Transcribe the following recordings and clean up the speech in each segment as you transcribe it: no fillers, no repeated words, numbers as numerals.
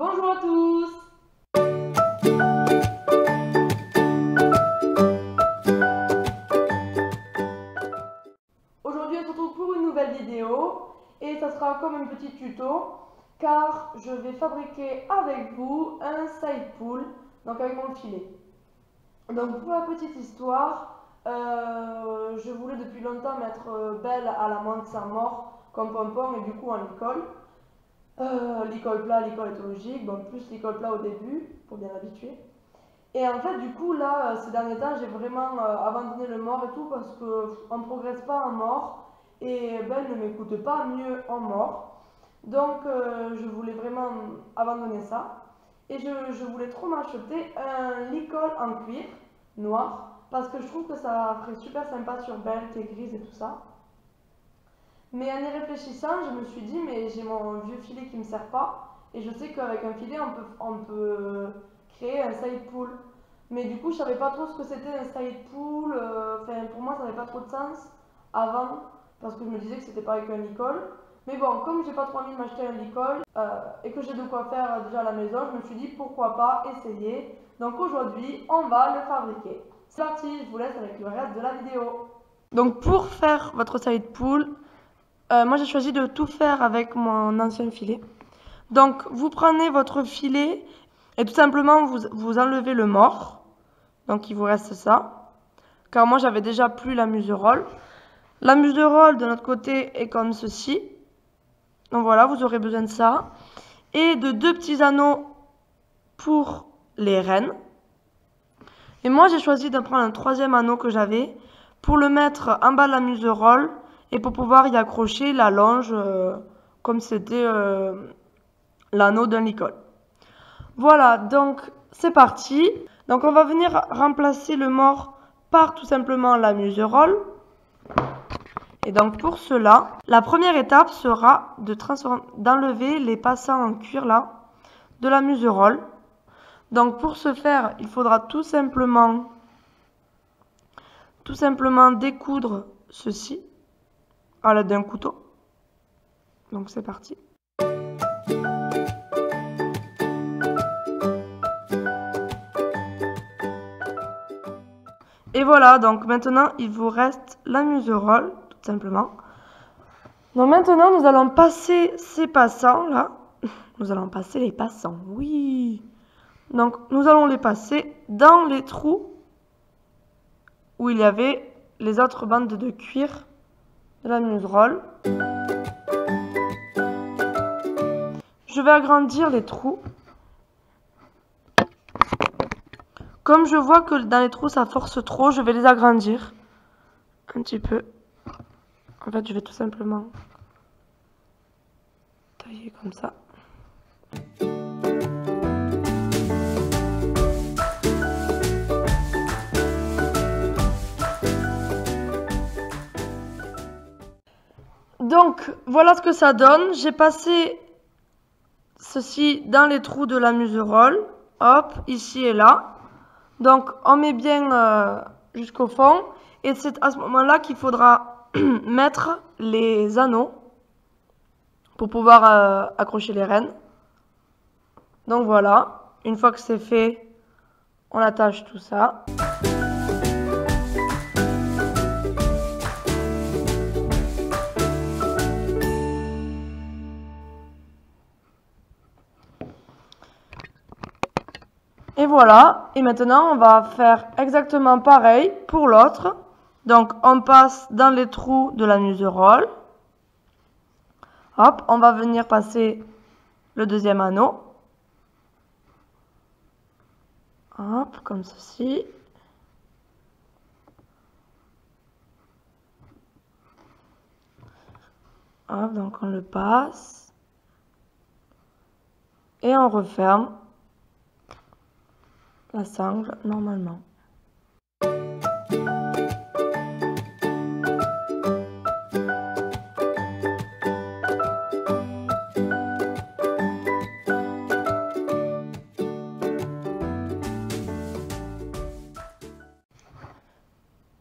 Bonjour à tous! Aujourd'hui on se retrouve pour une nouvelle vidéo et ça sera comme un petit tuto car je vais fabriquer avec vous un side pull, donc avec mon filet. Donc pour la petite histoire, je voulais depuis longtemps mettre Belle à la menthe sans mort comme pompon et du coup en licol. Licol plat, licol éthologique, bon plus licol plat au début pour bien l'habituer. Et en fait du coup là ces derniers temps j'ai vraiment abandonné le mort et tout parce qu'on ne progresse pas en mort et Belle ne m'écoute pas mieux en mort. Donc je voulais vraiment abandonner ça. Et je voulais trop m'acheter un licol en cuir noir parce que je trouve que ça ferait super sympa sur Belle qui est grise et tout ça. Mais en y réfléchissant, je me suis dit, mais j'ai mon vieux filet qui ne me sert pas. Et je sais qu'avec un filet, on peut créer un side pull. Mais du coup, je ne savais pas trop ce que c'était un side pull. Enfin, pour moi, ça n'avait pas trop de sens avant. Parce que je me disais que c'était pareil qu'un licol. Mais bon, comme j'ai pas trop envie de m'acheter un licol et que j'ai de quoi faire déjà à la maison, je me suis dit pourquoi pas essayer. Donc aujourd'hui, on va le fabriquer. C'est parti, je vous laisse avec le reste de la vidéo. Donc pour faire votre side pull, moi j'ai choisi de tout faire avec mon ancien filet. Donc vous prenez votre filet et tout simplement vous enlevez le mort. Donc il vous reste ça. Car moi j'avais déjà plus la muserolle. La muserolle de notre côté est comme ceci. Donc voilà, vous aurez besoin de ça. Et de 2 petits anneaux pour les rênes. Et moi j'ai choisi de prendre un 3e anneau que j'avais pour le mettre en bas de la muserolle. Et pour pouvoir y accrocher la longe comme c'était l'anneau d'un licol. Voilà, donc c'est parti. Donc on va venir remplacer le mort par tout simplement la muserolle. Et donc pour cela, la première étape sera d'enlever les passants en cuir là de la muserolle. Donc pour ce faire, il faudra tout simplement découdre ceci à l'aide d'un couteau. Donc c'est parti. Et voilà, donc maintenant il vous reste la muserolle, tout simplement. Donc maintenant nous allons passer ces passants là. Nous allons passer les passants, oui. Donc nous allons les passer dans les trous où il y avait les autres bandes de cuir de la muserolle. Je vais agrandir les trous. Comme je vois que dans les trous ça force trop, je vais les agrandir un petit peu. En fait, je vais tout simplement tailler comme ça. Donc, voilà ce que ça donne. J'ai passé ceci dans les trous de la muserolle. Hop, ici et là. Donc, on met bien jusqu'au fond. Et c'est à ce moment-là qu'il faudra mettre les anneaux pour pouvoir accrocher les rênes. Donc voilà, une fois que c'est fait, on attache tout ça. Et voilà, et maintenant on va faire exactement pareil pour l'autre. Donc on passe dans les trous de la muserolle. Hop, on va venir passer le 2e anneau. Hop, comme ceci. Hop, donc on le passe. Et on referme la sangle normalement.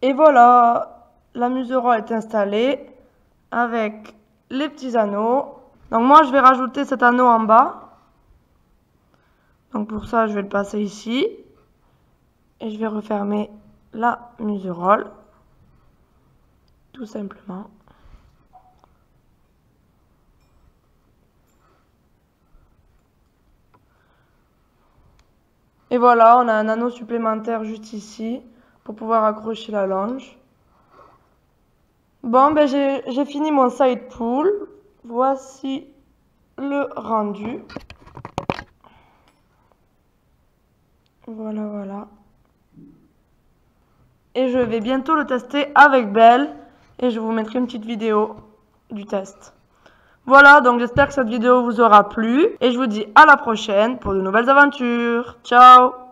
Et voilà, la muserolle est installée avec les petits anneaux. Donc moi je vais rajouter cet anneau en bas. Donc pour ça, je vais le passer ici. Et je vais refermer la muserolle. Tout simplement. Et voilà, on a un anneau supplémentaire juste ici pour pouvoir accrocher la longe. Bon, ben j'ai fini mon side pull. Voici le rendu. Voilà, voilà. Et je vais bientôt le tester avec Belle. Et je vous mettrai une petite vidéo du test. Voilà, donc j'espère que cette vidéo vous aura plu. Et je vous dis à la prochaine pour de nouvelles aventures. Ciao!